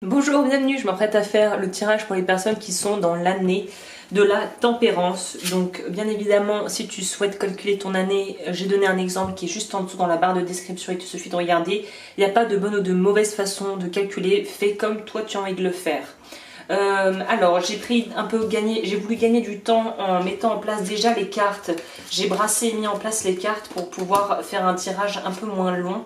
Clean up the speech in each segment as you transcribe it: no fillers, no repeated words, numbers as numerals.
Bonjour, bienvenue, je m'apprête à faire le tirage pour les personnes qui sont dans l'année de la tempérance. Donc bien évidemment, si tu souhaites calculer ton année, j'ai donné un exemple qui est juste en dessous dans la barre de description, il te suffit de regarder. Il n'y a pas de bonne ou de mauvaise façon de calculer, fais comme toi tu as envie de le faire. Alors j'ai voulu gagner du temps en mettant en place déjà les cartes. J'ai brassé et mis en place les cartes pour pouvoir faire un tirage un peu moins long,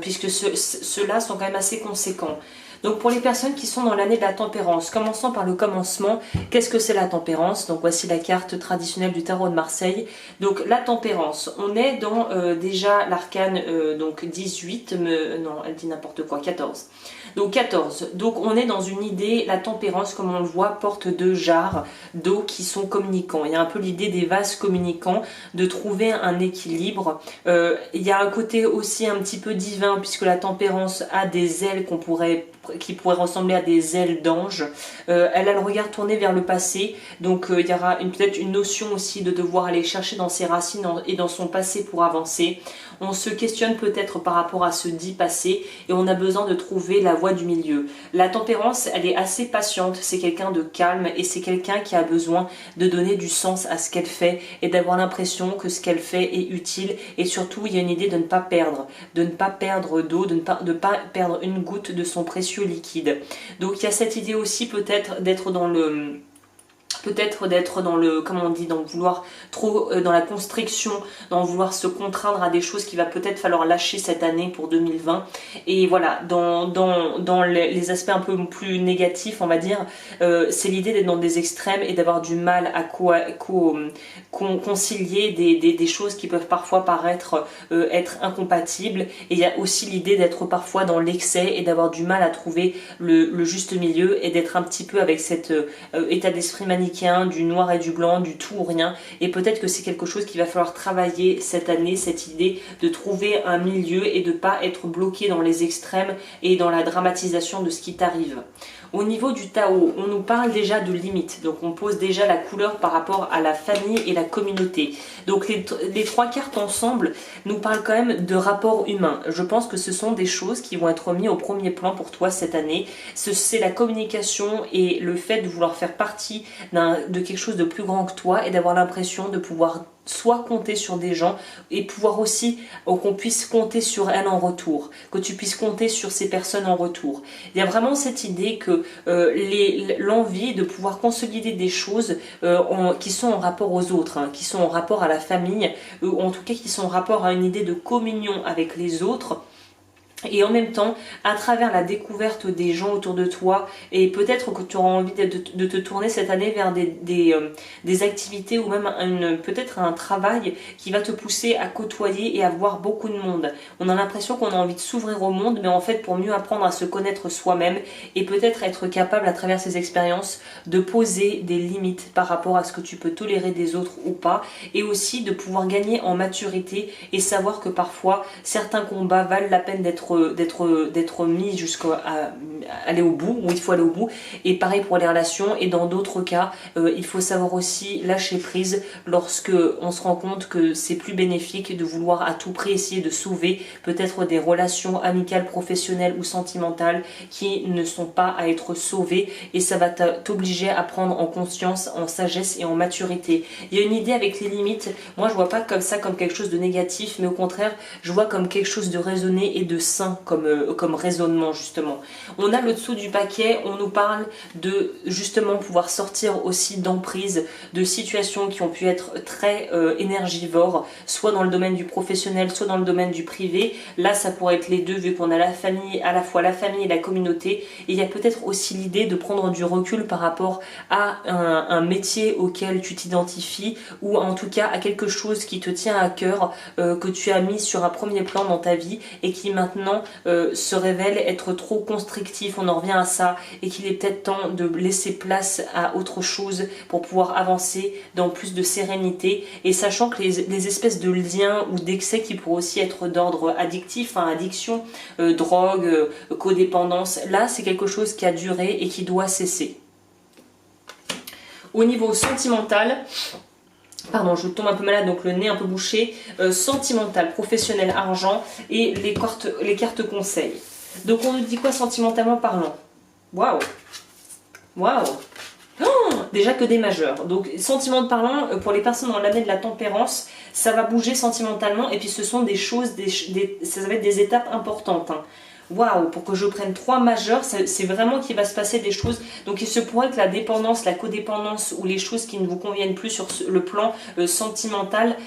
puisque ceux-là sont quand même assez conséquents. Donc pour les personnes qui sont dans l'année de la tempérance, commençons par le commencement. Qu'est-ce que c'est la tempérance? Donc voici la carte traditionnelle du tarot de Marseille. Donc la tempérance, on est dans déjà l'arcane donc 18, non elle dit n'importe quoi, 14. Donc 14, donc on est dans une idée, la tempérance comme on le voit porte deux jarres d'eau qui sont communicants. Il y a un peu l'idée des vases communicants, de trouver un équilibre. Il y a un côté aussi un petit peu divin puisque la tempérance a des ailes qui pourraient ressembler à des ailes d'ange. Elle a le regard tourné vers le passé, donc il y aura peut-être une notion aussi de devoir aller chercher dans ses racines et dans son passé pour avancer. On se questionne peut-être par rapport à ce dit passé et on a besoin de trouver la voie du milieu. La tempérance, elle est assez patiente, c'est quelqu'un de calme et c'est quelqu'un qui a besoin de donner du sens à ce qu'elle fait et d'avoir l'impression que ce qu'elle fait est utile, et surtout il y a une idée de ne pas perdre d'eau, de ne pas perdre une goutte de son précieux liquide. Donc il y a cette idée aussi peut-être d'être dans le comment on dit, dans vouloir trop dans la constriction, dans vouloir se contraindre à des choses qu'il va peut-être falloir lâcher cette année pour 2020. Et voilà, dans les aspects un peu plus négatifs, on va dire, c'est l'idée d'être dans des extrêmes et d'avoir du mal à concilier des choses qui peuvent parfois paraître être incompatibles. Et il y a aussi l'idée d'être parfois dans l'excès et d'avoir du mal à trouver le juste milieu et d'être un petit peu avec cet état d'esprit manichéen, du noir et du blanc, du tout ou rien. Et peut-être que c'est quelque chose qu'il va falloir travailler cette année, cette idée de trouver un milieu et de ne pas être bloqué dans les extrêmes et dans la dramatisation de ce qui t'arrive. Au niveau du Tao, on nous parle déjà de limites, donc on pose déjà la couleur par rapport à la famille et la communauté. Donc les trois cartes ensemble nous parlent quand même de rapports humains. Je pense que ce sont des choses qui vont être mises au premier plan pour toi cette année. C'est la communication et le fait de vouloir faire partie de quelque chose de plus grand que toi et d'avoir l'impression de pouvoir soit compter sur des gens et pouvoir aussi qu'on puisse compter sur elles en retour, que tu puisses compter sur ces personnes en retour. Il y a vraiment cette idée que l'envie de pouvoir consolider des choses qui sont en rapport aux autres, qui sont en rapport à la famille, ou en tout cas qui sont en rapport à une idée de communion avec les autres. Et en même temps, à travers la découverte des gens autour de toi, et peut-être que tu auras envie de te tourner cette année vers des activités ou même peut-être un travail qui va te pousser à côtoyer et à voir beaucoup de monde. On a l'impression qu'on a envie de s'ouvrir au monde, mais en fait pour mieux apprendre à se connaître soi-même et peut-être être capable à travers ces expériences de poser des limites par rapport à ce que tu peux tolérer des autres ou pas, et aussi de pouvoir gagner en maturité et savoir que parfois certains combats valent la peine d'être mis jusqu'à aller au bout, où il faut aller au bout, et pareil pour les relations. Et dans d'autres cas, il faut savoir aussi lâcher prise lorsque on se rend compte que c'est plus bénéfique de vouloir à tout prix essayer de sauver peut-être des relations amicales, professionnelles ou sentimentales qui ne sont pas à être sauvées, et ça va t'obliger à prendre en conscience, en sagesse et en maturité. Il y a une idée avec les limites, moi je vois pas comme ça comme quelque chose de négatif, mais au contraire je vois comme quelque chose de raisonné et de sain comme raisonnement justement. On a le dessous du paquet, on nous parle de justement pouvoir sortir aussi d'emprise, de situations qui ont pu être très énergivores, soit dans le domaine du professionnel, soit dans le domaine du privé. Là ça pourrait être les deux vu qu'on a la famille, à la fois la famille et la communauté. Et il y a peut-être aussi l'idée de prendre du recul par rapport à un métier auquel tu t'identifies, ou en tout cas à quelque chose qui te tient à cœur, que tu as mis sur un premier plan dans ta vie et qui maintenant se révèle être trop constrictif. On en revient à ça, et qu'il est peut-être temps de laisser place à autre chose pour pouvoir avancer dans plus de sérénité, et sachant que les espèces de liens ou d'excès qui pourraient aussi être d'ordre addictif, addiction, drogue, codépendance, là c'est quelque chose qui a duré et qui doit cesser. Au niveau sentimental, pardon, je tombe un peu malade, donc le nez un peu bouché, sentimental, professionnel, argent et les cartes conseils. Donc on nous dit quoi sentimentalement parlant? Waouh. Waouh. Oh, déjà que des majeurs. Donc, sentiments parlant, pour les personnes dans l'année de la tempérance, ça va bouger sentimentalement et puis ce sont des choses, ça va être des étapes importantes. Hein. Waouh, pour que je prenne 3 majeurs, c'est vraiment qu'il va se passer des choses. Donc il se pourrait que la dépendance, la codépendance ou les choses qui ne vous conviennent plus sur le plan sentimental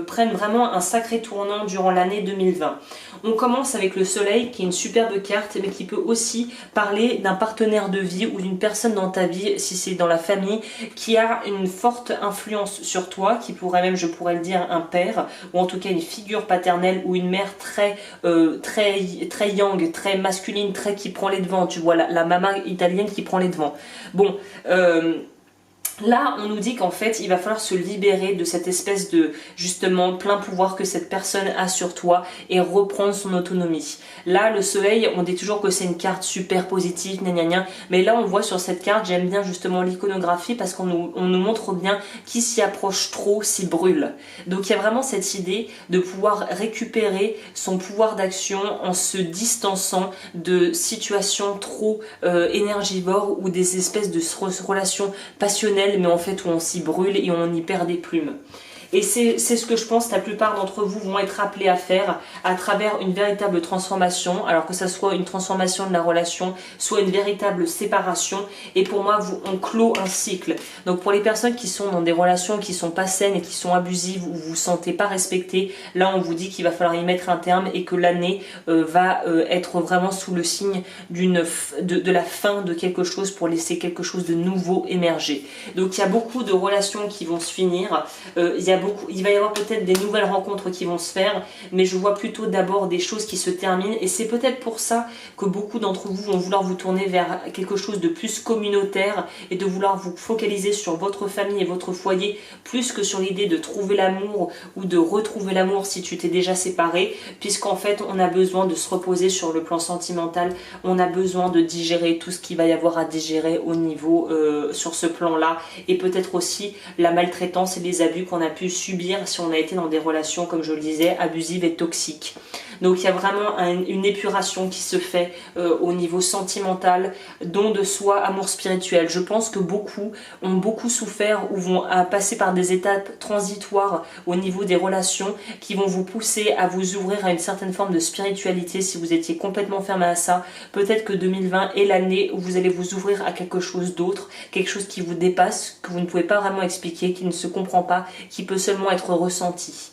prennent vraiment un sacré tournant durant l'année 2020. On commence avec le soleil qui est une superbe carte mais qui peut aussi parler d'un partenaire de vie ou d'une personne dans ta vie, si c'est dans la famille, qui a une forte influence sur toi, qui pourrait même, je pourrais le dire, un père ou en tout cas une figure paternelle ou une mère très yang, très masculine, très qui prend les devants, tu vois, la maman italienne qui prend les devants. Bon, là, on nous dit qu'en fait, il va falloir se libérer de cette espèce de, justement, plein pouvoir que cette personne a sur toi et reprendre son autonomie. Là, le soleil, on dit toujours que c'est une carte super positive, gna gna gna, mais là, on voit sur cette carte, j'aime bien justement l'iconographie parce qu'on nous montre bien qui s'y approche trop s'y brûle. Donc, il y a vraiment cette idée de pouvoir récupérer son pouvoir d'action en se distançant de situations trop énergivores ou des espèces de relations passionnelles mais en fait où on s'y brûle et on y perd des plumes. Et c'est ce que je pense que la plupart d'entre vous vont être appelés à faire à travers une véritable transformation, alors que ça soit une transformation de la relation, soit une véritable séparation. Et pour moi, on clôt un cycle. Donc pour les personnes qui sont dans des relations qui sont pas saines et qui sont abusives, où vous vous sentez pas respecté, là on vous dit qu'il va falloir y mettre un terme et que l'année va être vraiment sous le signe de la fin de quelque chose pour laisser quelque chose de nouveau émerger. Donc il y a beaucoup de relations qui vont se finir, il va y avoir peut-être des nouvelles rencontres qui vont se faire, mais je vois plutôt d'abord des choses qui se terminent et c'est peut-être pour ça que beaucoup d'entre vous vont vouloir vous tourner vers quelque chose de plus communautaire et de vouloir vous focaliser sur votre famille et votre foyer plus que sur l'idée de trouver l'amour ou de retrouver l'amour si tu t'es déjà séparé, puisqu'en fait on a besoin de se reposer sur le plan sentimental, on a besoin de digérer tout ce qu'il va y avoir à digérer au niveau sur ce plan-là et peut-être aussi la maltraitance et les abus qu'on a pu subir si on a été dans des relations, comme je le disais, abusives et toxiques. Donc il y a vraiment une épuration qui se fait au niveau sentimental, don de soi, amour spirituel. Je pense que beaucoup ont beaucoup souffert ou vont passer par des étapes transitoires au niveau des relations qui vont vous pousser à vous ouvrir à une certaine forme de spiritualité si vous étiez complètement fermé à ça. Peut-être que 2020 est l'année où vous allez vous ouvrir à quelque chose d'autre, quelque chose qui vous dépasse, que vous ne pouvez pas vraiment expliquer, qui ne se comprend pas, qui peut seulement être ressenti.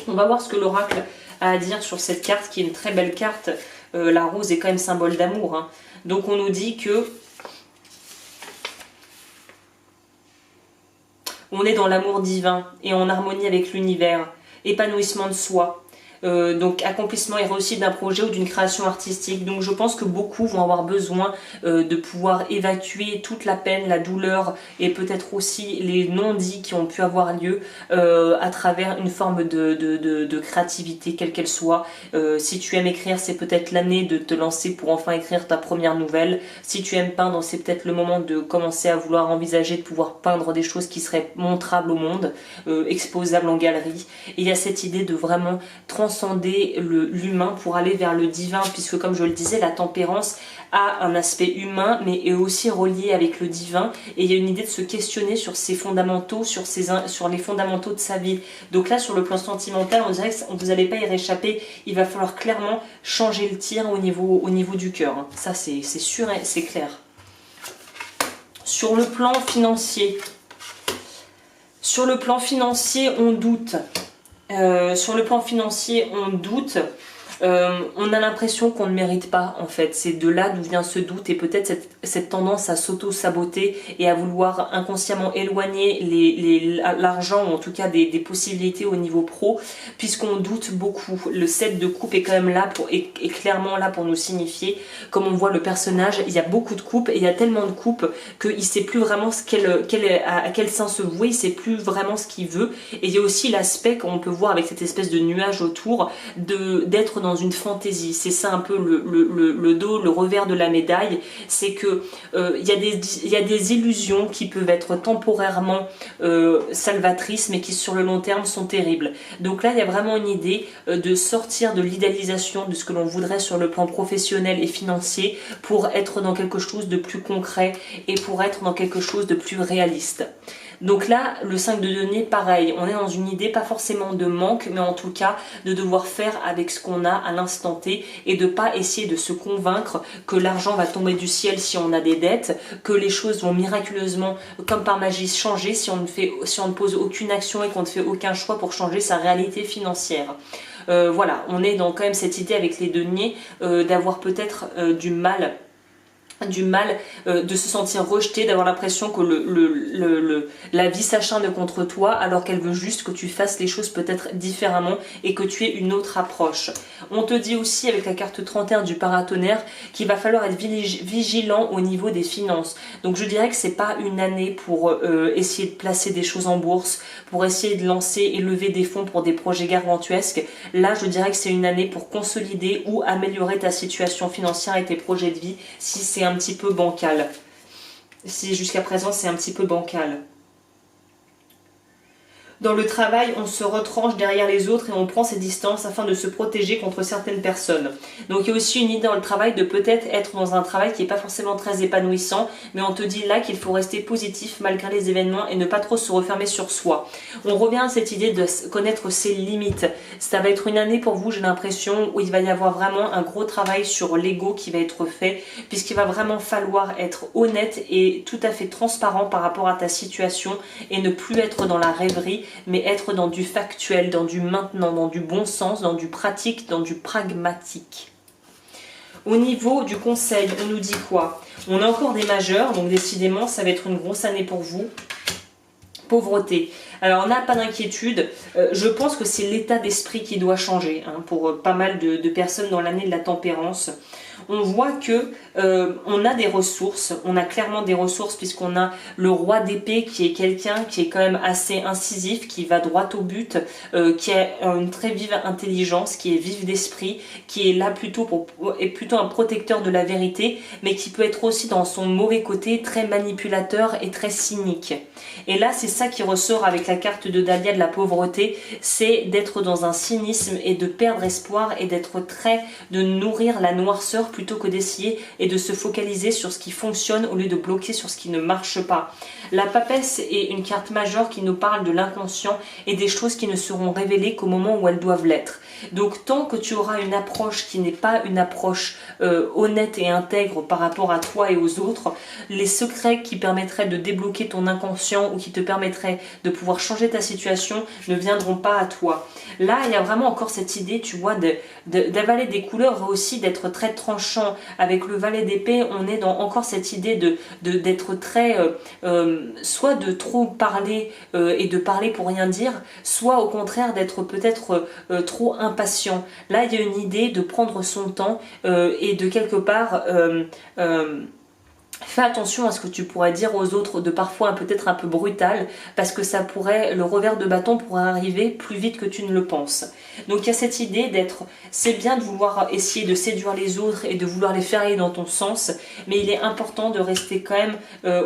On va voir ce que l'oracle a à dire sur cette carte qui est une très belle carte. La rose est quand même symbole d'amour. Hein. Donc on nous dit que on est dans l'amour divin et en harmonie avec l'univers, épanouissement de soi. Donc accomplissement et réussite d'un projet ou d'une création artistique. Donc je pense que beaucoup vont avoir besoin de pouvoir évacuer toute la peine, la douleur et peut-être aussi les non-dits qui ont pu avoir lieu à travers une forme de créativité quelle qu'elle soit. Si tu aimes écrire, c'est peut-être l'année de te lancer pour enfin écrire ta première nouvelle. Si tu aimes peindre, c'est peut-être le moment de commencer à vouloir envisager de pouvoir peindre des choses qui seraient montrables au monde, exposables en galerie. Et il y a cette idée de vraiment transcender l'humain pour aller vers le divin, puisque comme je le disais, la tempérance a un aspect humain mais est aussi relié avec le divin et il y a une idée de se questionner sur ses fondamentaux, sur les fondamentaux de sa vie. Donc là sur le plan sentimental on dirait que vous n'allez pas y réchapper, il va falloir clairement changer le tir au niveau du cœur, hein. Ça c'est sûr et c'est clair. Sur le plan financier, on doute. Sur le plan financier, on doute. On a l'impression qu'on ne mérite pas en fait, c'est de là d'où vient ce doute et peut-être cette tendance à s'auto-saboter et à vouloir inconsciemment éloigner l'argent ou en tout cas des possibilités au niveau pro, puisqu'on doute beaucoup. Le 7 de coupe est quand même là est clairement là pour nous signifier, comme on voit le personnage, il y a beaucoup de coupes et il y a tellement de coupes qu'il ne sait plus vraiment à quel sein se vouer, il ne sait plus vraiment ce qu'il veut. Et il y a aussi l'aspect qu'on peut voir avec cette espèce de nuage autour d'être dans dans une fantaisie. C'est ça un peu le dos, le revers de la médaille, c'est que il y a des illusions qui peuvent être temporairement salvatrices, mais qui sur le long terme sont terribles. Donc là, il y a vraiment une idée de sortir de l'idéalisation de ce que l'on voudrait sur le plan professionnel et financier pour être dans quelque chose de plus concret et pour être dans quelque chose de plus réaliste. Donc là, le 5 de denier, pareil, on est dans une idée pas forcément de manque, mais en tout cas de devoir faire avec ce qu'on a à l'instant T et de pas essayer de se convaincre que l'argent va tomber du ciel si on a des dettes, que les choses vont miraculeusement, comme par magie, changer si on ne pose aucune action et qu'on ne fait aucun choix pour changer sa réalité financière. Voilà, on est dans quand même cette idée avec les deniers d'avoir peut-être du mal de se sentir rejeté, d'avoir l'impression que la vie s'acharne contre toi alors qu'elle veut juste que tu fasses les choses peut-être différemment et que tu aies une autre approche. On te dit aussi avec la carte 31 du paratonnerre qu'il va falloir être vigilant au niveau des finances. Donc je dirais que c'est pas une année pour essayer de placer des choses en bourse, pour essayer de lancer et lever des fonds pour des projets gargantuesques. Là, je dirais que c'est une année pour consolider ou améliorer ta situation financière et tes projets de vie si c'est un petit peu bancal. Si jusqu'à présent c'est un petit peu bancal. Dans le travail, on se retranche derrière les autres et on prend ses distances afin de se protéger contre certaines personnes. Donc il y a aussi une idée dans le travail de peut-être être dans un travail qui n'est pas forcément très épanouissant, mais on te dit là qu'il faut rester positif malgré les événements et ne pas trop se refermer sur soi. On revient à cette idée de connaître ses limites. Ça va être une année pour vous, j'ai l'impression, où il va y avoir vraiment un gros travail sur l'ego qui va être fait, puisqu'il va vraiment falloir être honnête et tout à fait transparent par rapport à ta situation et ne plus être dans la rêverie, mais être dans du factuel, dans du maintenant, dans du bon sens, dans du pratique, dans du pragmatique. Au niveau du conseil, on nous dit quoi? On a encore des majeurs, donc décidément, ça va être une grosse année pour vous. Pauvreté. Alors, on n'a pas d'inquiétude. Je pense que c'est l'état d'esprit qui doit changer pour pas mal de personnes dans l'année de la tempérance. On voit que on a des ressources, on a clairement des ressources puisqu'on a le roi d'épée qui est quelqu'un qui est quand même assez incisif, qui va droit au but, qui a une très vive intelligence, qui est vif d'esprit, qui est là plutôt un protecteur de la vérité, mais qui peut être aussi dans son mauvais côté très manipulateur et très cynique. Et là, c'est ça qui ressort avec la carte de Dahlia de la pauvreté, c'est d'être dans un cynisme et de perdre espoir et de nourrir la noirceur plutôt que d'essayer et de se focaliser sur ce qui fonctionne au lieu de bloquer sur ce qui ne marche pas. La papesse est une carte majeure qui nous parle de l'inconscient et des choses qui ne seront révélées qu'au moment où elles doivent l'être. Donc tant que tu auras une approche qui n'est pas une approche honnête et intègre par rapport à toi et aux autres, les secrets qui permettraient de débloquer ton inconscient ou qui te permettraient de pouvoir changer ta situation ne viendront pas à toi. Là, il y a vraiment encore cette idée, tu vois, d'avaler des couleurs et aussi d'être très tranchant. Avec le valet d'épée, on est dans encore cette idée d'être très... soit de trop parler et de parler pour rien dire, soit au contraire d'être peut-être trop impatient. Là, il y a une idée de prendre son temps et de quelque part... fais attention à ce que tu pourrais dire aux autres de parfois peut-être un peu brutal parce que le revers de bâton pourrait arriver plus vite que tu ne le penses. Donc il y a cette idée c'est bien de vouloir essayer de séduire les autres et de vouloir les faire aller dans ton sens, mais il est important de rester quand même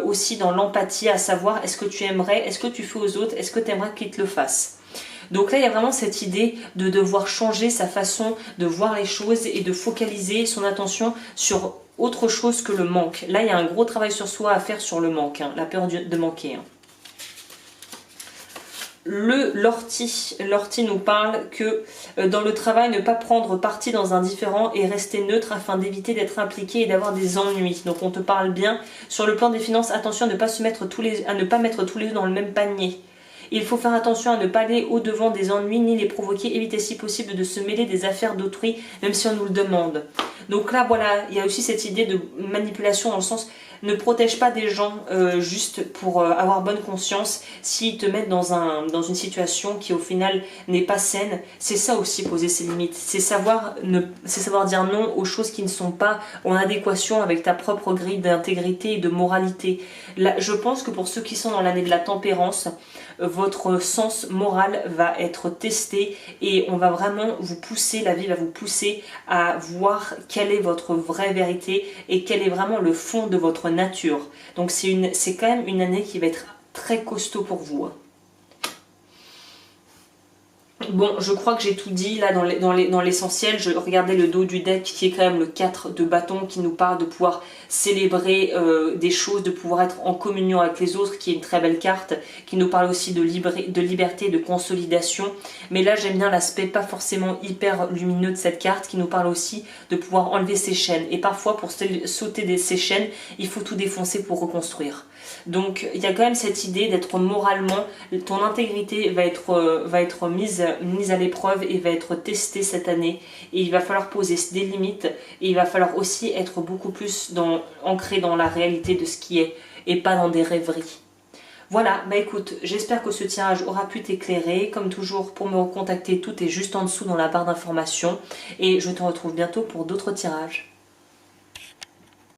aussi dans l'empathie, à savoir est-ce que tu aimerais, est-ce que tu fais aux autres, est-ce que tu aimerais qu'ils te le fassent. Donc là, il y a vraiment cette idée de devoir changer sa façon de voir les choses et de focaliser son attention sur autre chose que le manque. Là, il y a un gros travail sur soi à faire sur le manque, la peur de manquer. L'ortie nous parle que dans le travail, ne pas prendre parti dans un différend et rester neutre afin d'éviter d'être impliqué et d'avoir des ennuis. Donc on te parle bien. Sur le plan des finances, attention à ne pas mettre tous les œufs dans le même panier. Il faut faire attention à ne pas aller au-devant des ennuis ni les provoquer, éviter si possible de se mêler des affaires d'autrui, même si on nous le demande. Donc là, voilà, il y a aussi cette idée de manipulation dans le sens, ne protège pas des gens juste pour avoir bonne conscience s'ils te mettent dans une situation qui au final n'est pas saine. C'est ça aussi, poser ses limites. C'est savoir dire non aux choses qui ne sont pas en adéquation avec ta propre grille d'intégrité et de moralité. Là, je pense que pour ceux qui sont dans l'année de la tempérance, votre sens moral va être testé et on va vraiment vous pousser, la vie va vous pousser à voir quelle est votre vraie vérité et quel est vraiment le fond de votre nature. Donc c'est quand même une année qui va être très costaud pour vous, hein. Bon, je crois que j'ai tout dit là dans l'essentiel. Je regardais le dos du deck qui est quand même le 4 de bâton qui nous parle de pouvoir célébrer des choses, de pouvoir être en communion avec les autres, qui est une très belle carte, qui nous parle aussi de liberté, de consolidation. Mais là j'aime bien l'aspect pas forcément hyper lumineux de cette carte qui nous parle aussi de pouvoir enlever ses chaînes. Et parfois pour sauter ces chaînes, il faut tout défoncer pour reconstruire. Donc il y a quand même cette idée d'être moralement, ton intégrité va être mise à l'épreuve et va être testée cette année et il va falloir poser des limites et il va falloir aussi être beaucoup plus ancré dans la réalité de ce qui est et pas dans des rêveries. Voilà, bah écoute, j'espère que ce tirage aura pu t'éclairer. Comme toujours, pour me recontacter, tout est juste en dessous dans la barre d'informations et je te retrouve bientôt pour d'autres tirages.